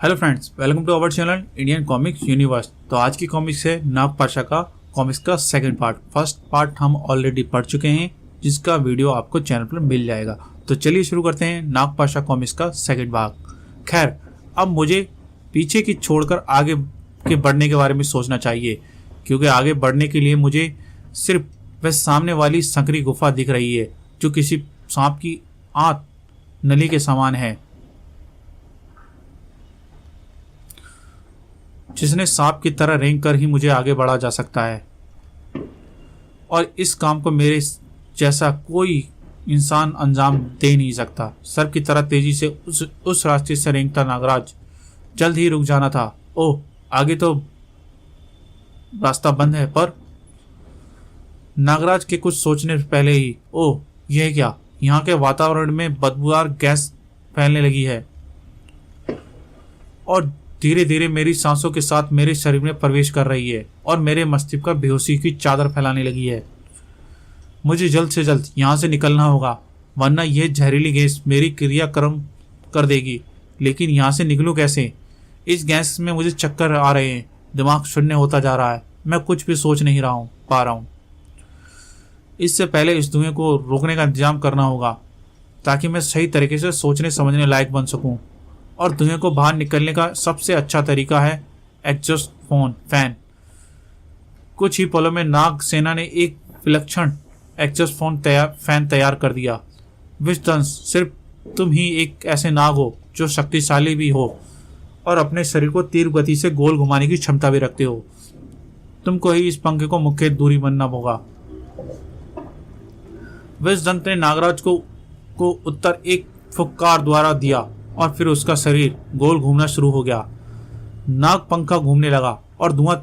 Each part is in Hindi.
Hello friends, welcome to our channel Indian comics universe. तो आज की कॉमिक्स है नागपाशा का कॉमिक्स का सेकंड पार्ट। फर्स्ट पार्ट हम ऑलरेडी पढ़ चुके हैं, जिसका वीडियो आपको चैनल पर मिल जाएगा। तो चलिए शुरू करते हैं नागपाशा कॉमिक्स का सेकंड भाग। खैर, अब मुझे पीछे की छोड़कर आगे के बढ़ने के बारे में सोचना चाहिए, क्योंकि आगे बढ़ने के लिए मुझे सिर्फ वह सामने वाली संकरी गुफा दिख रही है, जो किसी सांप की आंत नली के समान है, जिसने सांप की तरह रेंग कर ही मुझे आगे बढ़ा जा सकता है। और इस काम को मेरे जैसा कोई इंसान अंजाम दे नहीं सकता। सर्प की तरह तेजी से उस रास्ते से रेंगता नागराज जल्द ही रुक जाना था। ओह, आगे तो रास्ता बंद है। पर नागराज के कुछ सोचने से पहले ही, ओह यह क्या, यहाँ के वातावरण में बदबूदार गैस फैलने लगी है और धीरे धीरे मेरी सांसों के साथ मेरे शरीर में प्रवेश कर रही है और मेरे मस्तिष्क पर बेहोशी की चादर फैलाने लगी है। मुझे जल्द से जल्द यहाँ से निकलना होगा, वरना यह जहरीली गैस मेरी क्रियाक्रम कर देगी। लेकिन यहाँ से निकलूँ कैसे? इस गैस में मुझे चक्कर आ रहे हैं, दिमाग शून्य होता जा रहा है, मैं कुछ भी सोच नहीं पा रहा हूँ। इससे पहले इस धुएं को रोकने का इंतजाम करना होगा, ताकि मैं सही तरीके से सोचने समझने लायक बन सकूँ। और धुएं को बाहर निकलने का सबसे अच्छा तरीका है एग्जॉस्ट फैन। कुछ ही पलों में नाग सेना ने एक विलक्षण एग्जॉस्ट फैन तैयार कर दिया। विजदंस, सिर्फ तुम ही एक ऐसे नाग हो जो शक्तिशाली भी हो और अपने शरीर को तीव्र गति से गोल घुमाने की क्षमता भी रखते हो। तुमको ही इस पंखे को मुख्य दूरी बनना होगा। विजदंत ने नागराज को उत्तर एक फुक्कार द्वारा दिया और फिर उसका शरीर गोल घूमना शुरू हो गया। नाग पंखा घूमने लगा और धुआं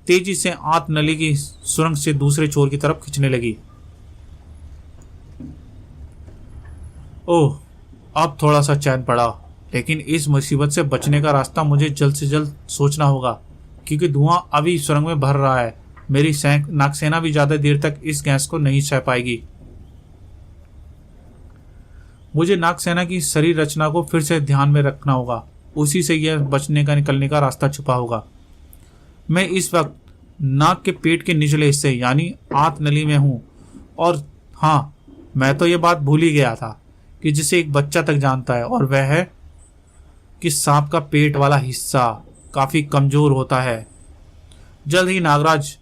तेजी से आंत नली की सुरंग से दूसरे छोर की तरफ खींचने लगी। ओह, अब थोड़ा सा चैन पड़ा, लेकिन इस मुसीबत से बचने का रास्ता मुझे जल्द से जल्द सोचना होगा, क्योंकि धुआं अभी सुरंग में भर रहा है। मेरी नागसेना भी ज्यादा देर तक इस गैस को नहीं सह पाएगी। मुझे नागसेना की शरीर रचना को फिर से ध्यान में रखना होगा, उसी से यह बचने का निकलने का रास्ता छुपा होगा। मैं इस वक्त नाग के पेट के निचले हिस्से यानी आंत नली में हूँ। और हाँ, मैं तो यह बात भूल ही गया था कि जिसे एक बच्चा तक जानता है, और वह है कि सांप का पेट वाला हिस्सा काफी कमजोर होता है। जल्द ही नागराज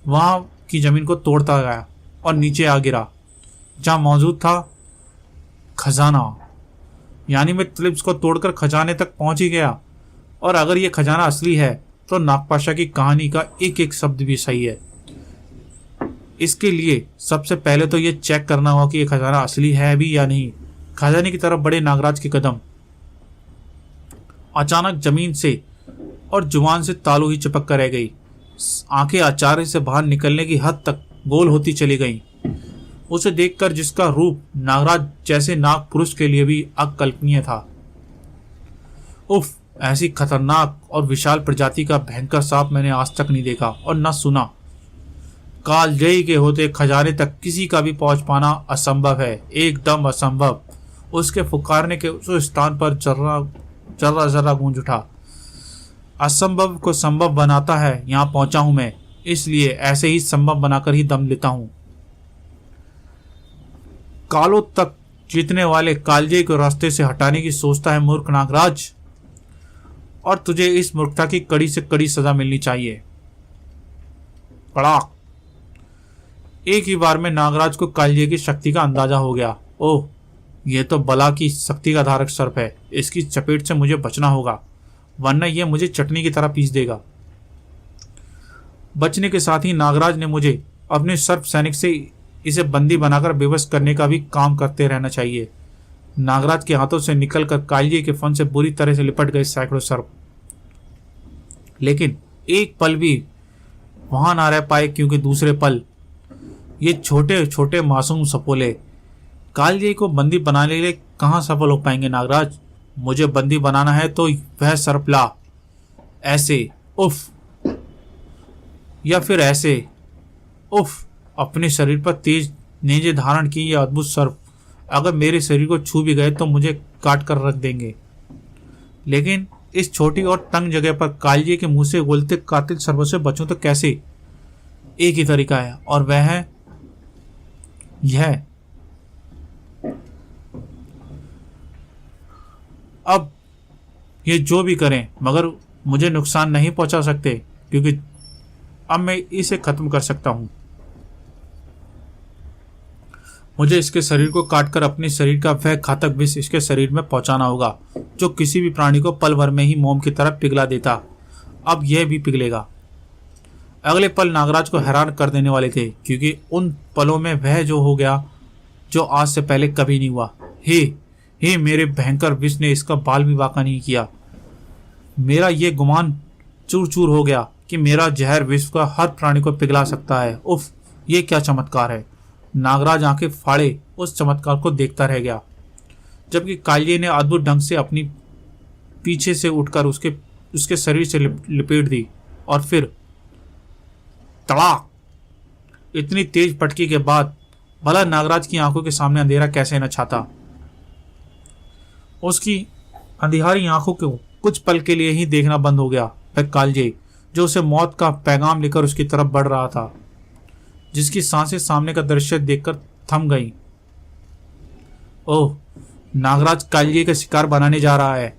वहां की जमीन को तोड़ता गया और नीचे आ गिरा, जहां मौजूद था खजाना। यानी मैं क्लिप्स को तोड़कर खजाने तक पहुंच ही गया। और अगर यह खजाना असली है तो नागपाशा की कहानी का एक एक शब्द भी सही है। इसके लिए सबसे पहले तो यह चेक करना होगा कि यह खजाना असली है भी या नहीं। खजाने की तरफ बढ़े नागराज के कदम अचानक जमीन से और जुबान से तालू ही चिपक कर रह गई। आंखें आचार्य से बाहर निकलने की हद तक गोल होती चली गईं। उसे देखकर, जिसका रूप नागराज जैसे नाग पुरुष के लिए भी अकल्पनीय था। उफ, ऐसी खतरनाक और विशाल प्रजाति का भयंकर सांप मैंने आज तक नहीं देखा और न सुना। कालजयी के होते खजाने तक किसी का भी पहुंच पाना असंभव है, एकदम असंभव। उसके फुकारने के उस स्थान पर जर्रा जर्रा गूंज उठा। असंभव को संभव बनाता है यहाँ पहुंचा हूं मैं, इसलिए ऐसे ही संभव बनाकर ही दम लेता हूं। कालों तक जीतने वाले कालजे को रास्ते से हटाने की सोचता है मूर्ख नागराज, और तुझे इस मूर्खता की कड़ी से कड़ी सजा मिलनी चाहिए। पड़ाक! एक ही बार में नागराज को कालजे की शक्ति का अंदाजा हो गया। ओह, यह तो बला की शक्ति का धारक सर्प है। इसकी चपेट से मुझे बचना होगा, वरना यह मुझे चटनी की तरह पीस देगा। बचने के साथ ही नागराज ने मुझे अपने सर्प सैनिक से इसे बंदी बनाकर बेबस करने का भी काम करते रहना चाहिए। नागराज के हाथों से निकलकर कालजे के फन से बुरी तरह से लिपट गए सैकड़ों सर्प, लेकिन एक पल भी वहां ना रह पाए, क्योंकि दूसरे पल ये छोटे छोटे मासूम सपोले कालजे को बंदी बनाने के लिए कहां सफल हो पाएंगे। नागराज, मुझे बंदी बनाना है तो वह सर्प ला, ऐसे उफ, या फिर ऐसे उफ। अपने शरीर पर तेज नेजे धारण की यह अद्भुत सर्प अगर मेरे शरीर को छू भी गए तो मुझे काट कर रख देंगे। लेकिन इस छोटी और तंग जगह पर कालिए के मुंह से उगलते कातिल सर्पों से बचूं तो कैसे? एक ही तरीका है और वह है यह। अब ये जो भी करें मगर मुझे नुकसान नहीं पहुंचा सकते, क्योंकि अब मैं इसे खत्म कर सकता हूं। मुझे इसके शरीर को काटकर अपने शरीर का वह घातक विष इसके शरीर में पहुंचाना होगा जो किसी भी प्राणी को पल भर में ही मोम की तरह पिघला देता। अब यह भी पिघलेगा। अगले पल नागराज को हैरान कर देने वाले थे, क्योंकि उन पलों में वह जो हो गया जो आज से पहले कभी नहीं हुआ। हे मेरे भयंकर विष ने इसका बाल भी बाका नहीं किया। मेरा ये गुमान चूर चूर हो गया कि मेरा जहर विश्व का हर प्राणी को पिघला सकता है। उफ, ये क्या चमत्कार है। नागराज आंखें फाड़े उस चमत्कार को देखता रह गया, जबकि कालिए ने अद्भुत ढंग से अपनी पीछे से उठकर उसके शरीर से लिपेट दी और फिर तड़ाक। इतनी तेज पटकी के बाद भला नागराज की आंखों के सामने अंधेरा कैसे न छाता। उसकी अंधियारी आंखों को कुछ पल के लिए ही देखना बंद हो गया। वह कालिए जो उसे मौत का पैगाम लेकर उसकी तरफ बढ़ रहा था, जिसकी सांसें सामने का दृश्य देखकर थम गईं। ओह, नागराज कालिए का शिकार बनाने जा रहा है।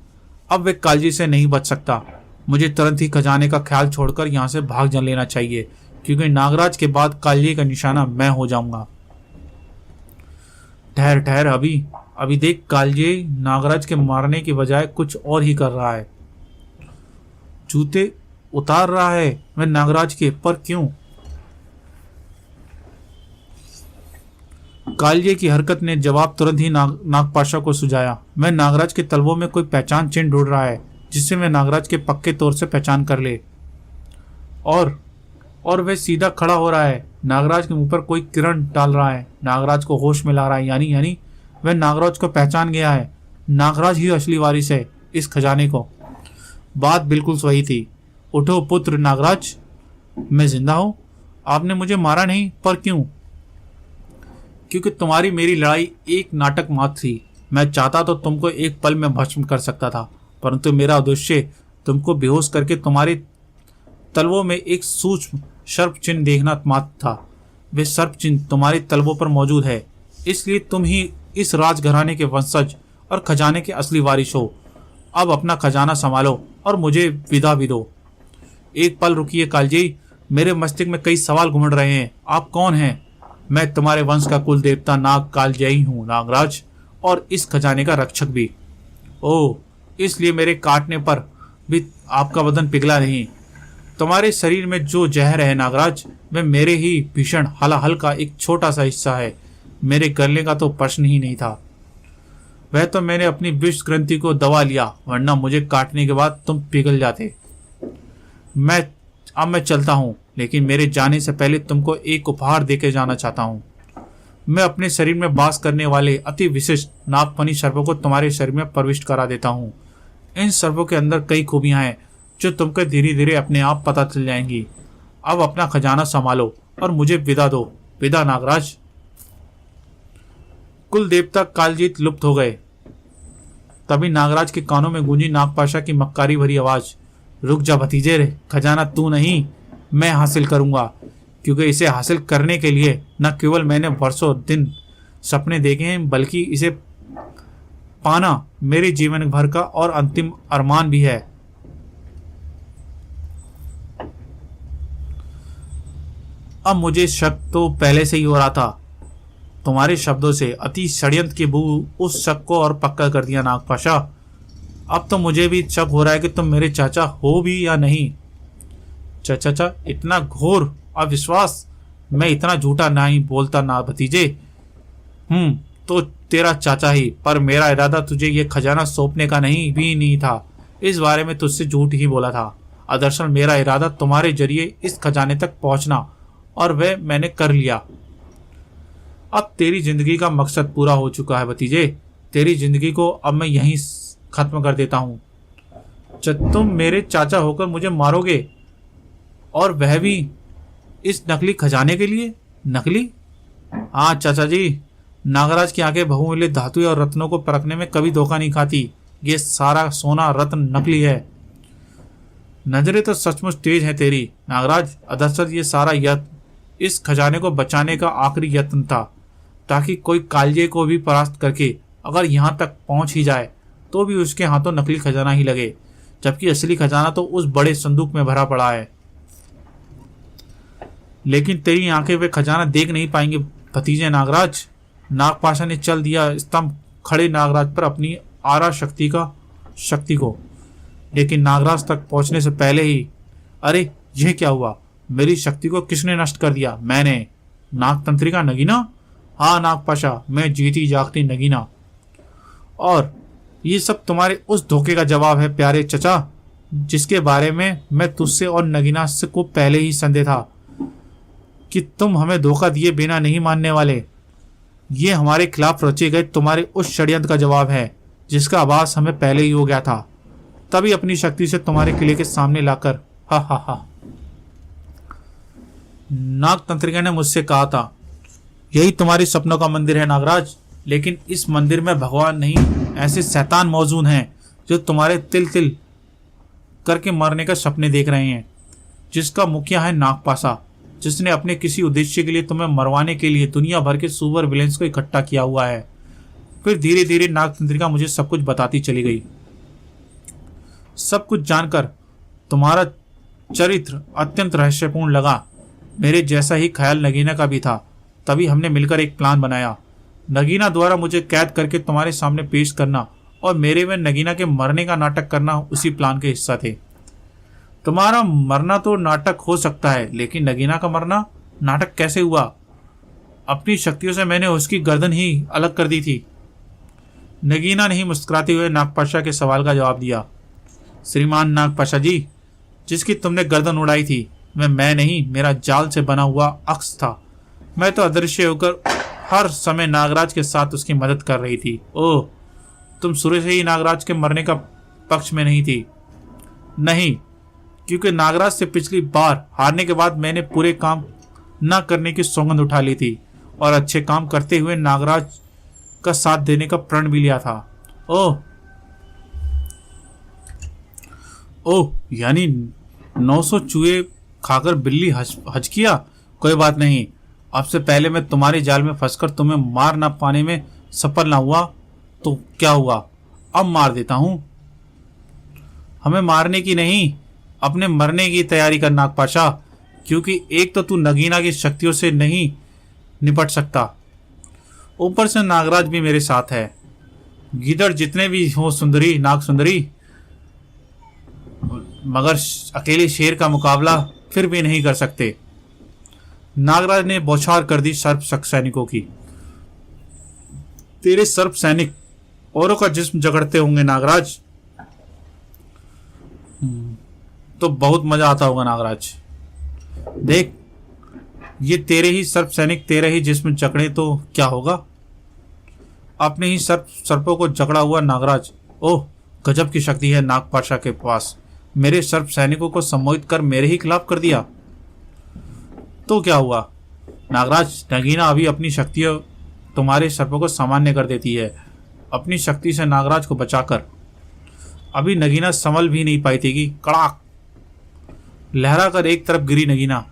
अब वह कालिए से नहीं बच सकता। मुझे तुरंत ही खजाने का ख्याल छोड़कर यहां से भाग जा लेना चाहिए, क्योंकि नागराज के बाद कालिए का निशाना मैं हो जाऊंगा। ठहर ठहर, अभी देख, कालिए नागराज के मारने की बजाय कुछ और ही कर रहा है। जूते उतार रहा है वह नागराज के, पर क्यों? कालिए की हरकत ने जवाब तुरंत ही नागपाशा को सुझाया। वह नागराज के तलवों में कोई पहचान चिन्ह ढूंढ रहा है, जिससे वह नागराज के पक्के तौर से पहचान कर ले। और वह सीधा खड़ा हो रहा है। नागराज के मुंह पर कोई किरण डाल रहा है, नागराज को होश में ला रहा है। यानी वह नागराज को पहचान गया है। नागराज ही असली वारिस है इस खजाने को। बात बिल्कुल सही थी। उठो पुत्र नागराज, मैं जिंदा हूं। आपने मुझे मारा नहीं, पर क्यों? क्योंकि तुम्हारी मेरी लड़ाई एक नाटक मात्र थी। मैं चाहता तो तुमको एक पल में भस्म कर सकता था, परंतु मेरा उद्देश्य तुमको बेहोश करके तुम्हारे तलवों में एक सूक्ष्म सर्प चिन्ह देखना मात्र था। वे सर्प चिन्ह तुम्हारी तलवों पर मौजूद है, इसलिए तुम ही इस राजघराने के वंशज और खजाने के असली वारिस हो। अब अपना खजाना संभालो और मुझे विदा भी दो। एक पल रुकिए कालजी, मेरे मस्तिष्क में कई सवाल घूम रहे हैं। आप कौन हैं? मैं तुम्हारे वंश का कुल देवता नाग कालजयी हूँ नागराज, और इस खजाने का रक्षक भी। ओह, इसलिए मेरे काटने पर भी आपका बदन पिघला नहीं। तुम्हारे शरीर में जो जहर है नागराज, वह मेरे ही भीषण हलाहल का एक छोटा सा हिस्सा है। मेरे गलने का तो प्रश्न ही नहीं था। वह तो मैंने अपनी विष ग्रंथि को दबा लिया, वरना मुझे काटने के बाद तुम पिघल जाते। अब मैं चलता हूँ, लेकिन मेरे जाने से पहले तुमको एक उपहार देके जाना चाहता हूँ। मैं अपने शरीर में वास करने वाले अति विशिष्ट नागफनी सर्पों को तुम्हारे शरीर में प्रविष्ट करा देता हूँ। इन सर्पों के अंदर कई खूबियां हैं जो तुमको धीरे धीरे अपने आप पता चल जाएंगी। अब अपना खजाना संभालो और मुझे विदा दो। विदा नागराज। कुल देवता कालजीत लुप्त हो गए। तभी नागराज के कानों में गूंजी नागपाशा की मक्कारी भरी आवाज, रुक जा भतीजे, खजाना तू नहीं मैं हासिल करूंगा, क्योंकि इसे हासिल करने के लिए न केवल मैंने वर्षों दिन सपने देखे हैं, बल्कि इसे पाना मेरे जीवन भर का और अंतिम अरमान भी है। अब मुझे शक तो पहले से ही हो रहा था। तुम्हारे शब्दों से अति षड्यंत्र की बू उस शक को और पक्का कर दिया नागपाशा। अब तो मुझे भी शक हो रहा है कि तुम मेरे चाचा हो भी या नहीं। चाचा, इतना घोर अविश्वास। मैं इतना झूठा नहीं बोलता ना भतीजे। तो तेरा चाचा ही, पर मेरा इरादा तुझे ये खजाना सौंपने का नहीं था। इस बारे में तुझसे झूठ ही बोला था। दरअसल मेरा इरादा तुम्हारे जरिए इस खजाने तक पहुंचना, और वह मैंने कर लिया। अब तेरी जिंदगी का मकसद पूरा हो चुका है भतीजे। तेरी जिंदगी को अब मैं यहीं खत्म कर देता हूँ। तुम मेरे चाचा होकर मुझे मारोगे, और वह भी इस नकली खजाने के लिए? नकली? हाँ चाचा जी, नागराज की आंखें बहुमूल्य धातु और रत्नों को परखने में कभी धोखा नहीं खाती। ये सारा सोना रत्न नकली है। नजरें तो सचमुच तेज है तेरी नागराज। दरअसल ये सारा यत्न इस खजाने को बचाने का आखिरी यत्न था, ताकि कोई कालजे को भी परास्त करके अगर यहाँ तक पहुंच ही जाए तो भी उसके हाथों नकली खजाना ही लगे, जबकि असली खजाना तो उस बड़े संदूक में भरा पड़ा है। लेकिन तेरी आंखें वे खजाना देख नहीं पाएंगे भतीजे नागराज। नागपाशा ने चल दिया स्तंभ खड़े नागराज पर अपनी आरा शक्ति को। लेकिन नागराज तक पहुंचने से पहले ही, अरे यह क्या हुआ? मेरी शक्ति को किसने नष्ट कर दिया? मैंने। नागतंत्रिका नगीना? हाँ नागपाशा, मैं जीती जागती नगीना। और ये सब तुम्हारे उस धोखे का जवाब है प्यारे चचा, जिसके बारे में मैं तुझसे और नगीना से को पहले ही संदेह था कि तुम हमें धोखा दिए बिना नहीं मानने वाले। ये हमारे खिलाफ रचे गए तुम्हारे उस षड्यंत्र का जवाब है, जिसका आभास हमें पहले ही हो गया था, तभी अपनी शक्ति से तुम्हारे किले के सामने लाकर। हा हा हा। नागतंत्रिका ने मुझसे कहा था, यही तुम्हारे सपनों का मंदिर है नागराज, लेकिन इस मंदिर में भगवान नहीं, ऐसे शैतान मौजूद हैं जो तुम्हारे तिल तिल करके मरने का सपने देख रहे हैं। जिसका मुखिया है नागपाशा, जिसने अपने किसी उद्देश्य के लिए तुम्हें मरवाने के लिए दुनिया भर के सुपर विलेंस को इकट्ठा किया हुआ है। फिर धीरे धीरे नागतंत्रिका मुझे सब कुछ बताती चली गई। सब कुछ जानकर तुम्हारा चरित्र अत्यंत रहस्यपूर्ण लगा। मेरे जैसा ही ख्याल नगीना का भी था। तभी हमने मिलकर एक प्लान बनाया। नगीना द्वारा मुझे कैद करके तुम्हारे सामने पेश करना और मेरे में नगीना के मरने का नाटक करना उसी प्लान के हिस्सा थे। तुम्हारा मरना तो नाटक हो सकता है, लेकिन नगीना का मरना नाटक कैसे हुआ? अपनी शक्तियों से मैंने उसकी गर्दन ही अलग कर दी थी। नगीना ने ही मुस्कुराते हुए नागपाशा के सवाल का जवाब दिया। श्रीमान नागपाशा जी, जिसकी तुमने गर्दन उड़ाई थी वह मैं नहीं, मेरा जाल से बना हुआ अक्स था। मैं तो अदृश्य होकर हर समय नागराज के साथ उसकी मदद कर रही थी। ओह, तुम शुरू से ही नागराज के मरने का पक्ष में नहीं थी? नहीं, क्योंकि नागराज से पिछली बार हारने के बाद मैंने पूरे काम न करने की सौगंध उठा ली थी और अच्छे काम करते हुए नागराज का साथ देने का प्रण भी लिया था। ओह, यानी 900 चूहे खाकर बिल्ली हज किया। कोई बात नहीं, अब से पहले मैं तुम्हारे जाल में फंसकर तुम्हें मार ना पाने में सफल ना हुआ तो क्या हुआ, अब मार देता हूं। हमें मारने की नहीं, अपने मरने की तैयारी कर नागपाशा, क्योंकि एक तो तू नगीना की शक्तियों से नहीं निपट सकता, ऊपर से नागराज भी मेरे साथ है। गीदड़ जितने भी हो सुंदरी, नाग सुंदरी, मगर अकेले शेर का मुकाबला फिर भी नहीं कर सकते। नागराज ने बौछार कर दी सर्प सैनिकों की। तेरे सर्प सैनिक औरों का जिस्म जगड़ते होंगे नागराज, तो बहुत मजा आता होगा नागराज। देख, ये तेरे ही सर्प सैनिक तेरे ही जिस्म जकड़े तो क्या होगा? अपने ही सर्पों को जकड़ा हुआ नागराज। ओह, गजब की शक्ति है नागपाशा के पास। मेरे सर्प सैनिकों को सम्मोहित कर मेरे ही खिलाफ कर दिया तो क्या हुआ? नागराज, नगीना अभी अपनी शक्तियों तुम्हारे सर्पों को सामान्य कर देती है। अपनी शक्ति से नागराज को बचाकर अभी नगीना संभल भी नहीं पाई थी कि कड़ाक लहरा कर एक तरफ गिरी नगीना।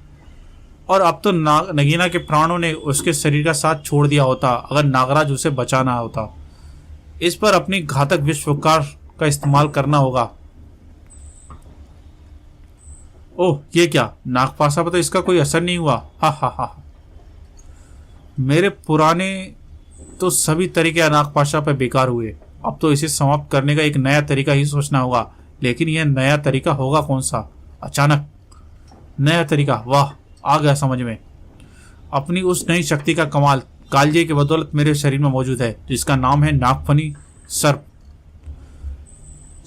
और अब तो नगीना के प्राणों ने उसके शरीर का साथ छोड़ दिया होता अगर नागराज उसे बचाना होता। इस पर अपनी घातक विश्वकार का इस्तेमाल करना होगा। ओह, ये क्या? नागपाशा पर तो इसका कोई असर नहीं हुआ। हा हा हा। मेरे पुराने तो सभी तरीके नागपाशा पर बेकार हुए। अब तो इसे समाप्त करने का एक नया तरीका ही सोचना होगा। लेकिन यह नया तरीका होगा कौन सा? अचानक नया तरीका, वाह, आ गया समझ में। अपनी उस नई शक्ति का कमाल कालजे की बदौलत मेरे शरीर में मौजूद है, जिसका नाम है नागफनी सर्प।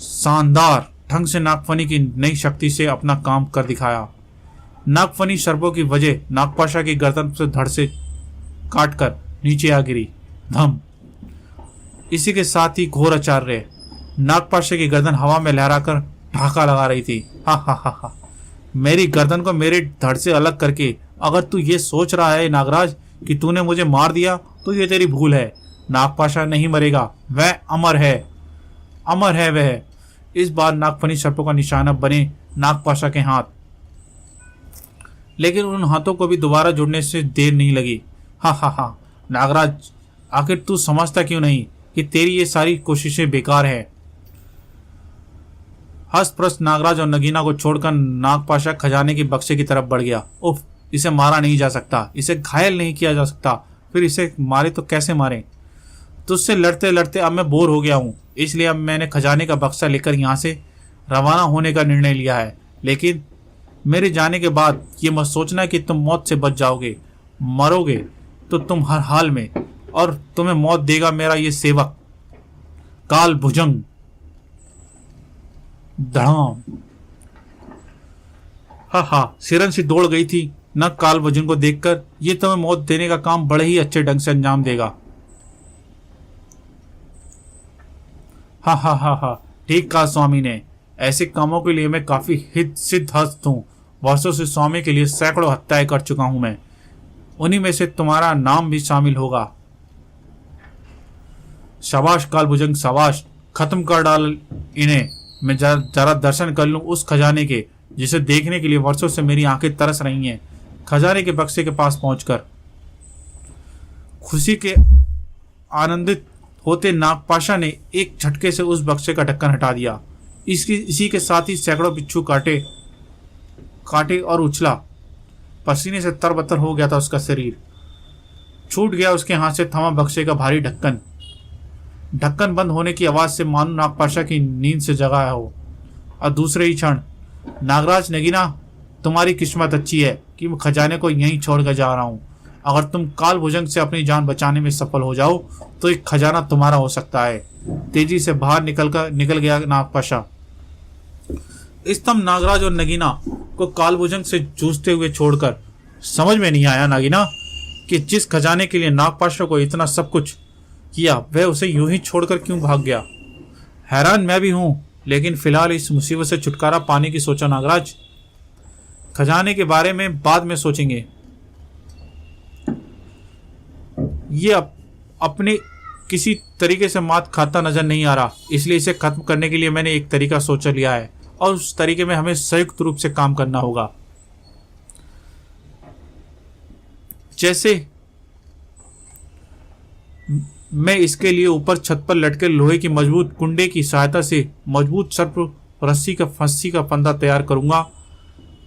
शानदार ढंग से नागफनी की नई शक्ति से अपना काम कर दिखाया। नागफनी सर्पों की वजह नागपाशा की गर्दन से धड़ से काटकर नीचे आ गिरी। धम। इसी के साथ ही घोर आचार्य नागपाशा की गर्दन हवा में लहराकर ढाका लगा रही थी। हा हा हा हा। मेरी गर्दन को मेरे धड़ से अलग करके अगर तू ये सोच रहा है नागराज कि तूने मुझे मार दिया तो ये तेरी भूल है। नागपाशा नहीं मरेगा, वह अमर है। अमर है वह। इस बार नागफनी सर्पों का निशाना बने नागपाशा के हाथ, लेकिन उन हाथों को भी दोबारा जुड़ने से देर नहीं लगी। हा हा हा, नागराज, आखिर तू समझता क्यों नहीं कि तेरी ये सारी कोशिशें बेकार है। हंसप्रस्त नागराज और नगीना को छोड़कर नागपाशा खजाने के बक्से की तरफ बढ़ गया। उफ, इसे मारा नहीं जा सकता, इसे घायल नहीं किया जा सकता, फिर इसे मारे तो कैसे मारें। तुझसे लड़ते लड़ते अब मैं बोर हो गया हूँ, इसलिए अब मैंने खजाने का बक्सा लेकर यहाँ से रवाना होने का निर्णय लिया है। लेकिन मेरे जाने के बाद ये मत सोचना कि तुम मौत से बच जाओगे। मरोगे तो तुम हर हाल में, और तुम्हें मौत देगा मेरा ये सेवक काल भुजंग। धड़ाम। हा हा, सिरन सी दौड़ गई थी न काल भुजंग को देखकर। ये तुम्हें मौत देने का काम बड़े ही अच्छे ढंग से अंजाम देगा। हा हा हा हा, ठीक कहा स्वामी ने। ऐसे कामों के लिए मैं काफी हित सिद्ध हस्त हूँ। वर्षों से स्वामी के लिए सैकड़ों हत्याएं कर चुका हूं मैं, उन्हीं में से तुम्हारा नाम भी शामिल होगा। शाबाश कालभुजंग, शाबाश, खत्म कर डाल इन्हें। मैं जरा दर्शन कर लूं उस खजाने के, जिसे देखने के लिए वर्षों से मेरी आंखें तरस रही हैं। खजाने के बक्से के पास पहुंचकर खुशी के आनंदित होते नागपाशा ने एक झटके से उस बक्से का ढक्कन हटा दिया। इसी के साथ ही सैकड़ों बिच्छू काटे और उछला। पसीने से तरबतर हो गया था उसका शरीर। छूट गया उसके हाथ से थमा बक्से का भारी ढक्कन। ढक्कन बंद होने की आवाज से मानो नागपाशा की नींद से जगा हो। और दूसरे ही क्षण, नागराज, नगीना, तुम्हारी किस्मत अच्छी है कि मैं खजाने को यहीं छोड़कर जा रहा हूं। अगर तुम काल भुजंग से अपनी जान बचाने में सफल हो जाओ तो एक खजाना तुम्हारा हो सकता है। तेजी से बाहर निकल गया नागपाशा। स्तंभ नागराज और नगीना को कालभुजंग से जूझते हुए छोड़कर। समझ में नहीं आया नगीना कि जिस खजाने के लिए नागपाशा को इतना सब कुछ किया वह उसे यूं ही छोड़कर क्यों भाग गया। हैरान मैं भी हूं, लेकिन फिलहाल इस मुसीबत से छुटकारा पाने की सोचा नागराज। खजाने के बारे में बाद में सोचेंगे। ये अपने किसी तरीके से मात खाता नजर नहीं आ रहा, इसलिए इसे खत्म करने के लिए मैंने एक तरीका सोच लिया है, और उस तरीके में हमें संयुक्त रूप से काम करना होगा। जैसे मैं इसके लिए ऊपर छत पर लटके लोहे की मजबूत कुंडे की सहायता से मजबूत सर्प रस्सी का फंदा तैयार करूंगा,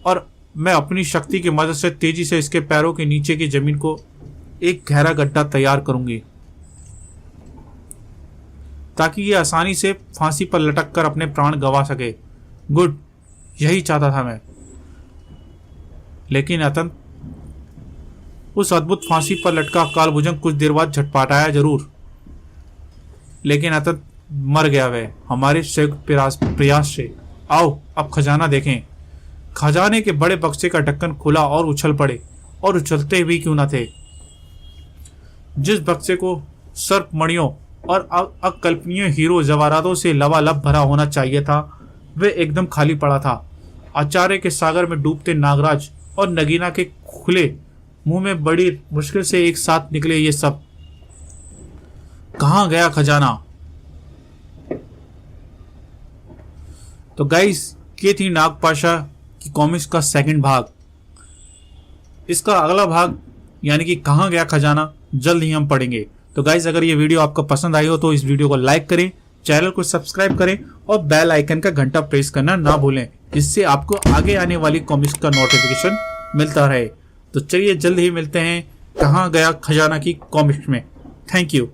और मैं अपनी शक्ति की मदद से तेजी से इसके पैरों के नीचे की जमीन को एक गहरा गड्ढा तैयार करूंगी, ताकि ये आसानी से फांसी पर लटक कर अपने प्राण गंवा सके। गुड, यही चाहता था मैं। लेकिन अतंत उस अद्भुत फांसी पर लटका कालभुजंग कुछ देर बाद झटपटाया जरूर, लेकिन अतंत मर गया वह हमारे संयुक्त प्रयास से। आओ अब खजाना देखें। खजाने के बड़े बक्से का ढक्कन खुला और उछल पड़े, और उछलते भी क्यों न थे। जिस बक्से को सर्प मणियों और अकल्पनीय हीरो जवाहरातों से लबालब भरा होना चाहिए था, वह एकदम खाली पड़ा था। आचार्य के सागर में डूबते नागराज और नगीना के खुले मुंह में बड़ी मुश्किल से एक साथ निकले ये सब। कहां गया खजाना? तो गाइस, ये थी नागपाशा की कॉमिक्स का सेकंड भाग। इसका अगला भाग यानी कि कहां गया खजाना जल्द ही हम पढ़ेंगे। तो गाइस, अगर ये वीडियो आपको पसंद आई हो तो इस वीडियो को लाइक करें, चैनल को सब्सक्राइब करें और बेल आइकन का घंटा प्रेस करना ना भूलें, जिससे आपको आगे आने वाली कॉमिक्स का नोटिफिकेशन मिलता रहे। तो चलिए जल्द ही मिलते हैं कहां गया खजाना की कॉमिक्स में। Thank you.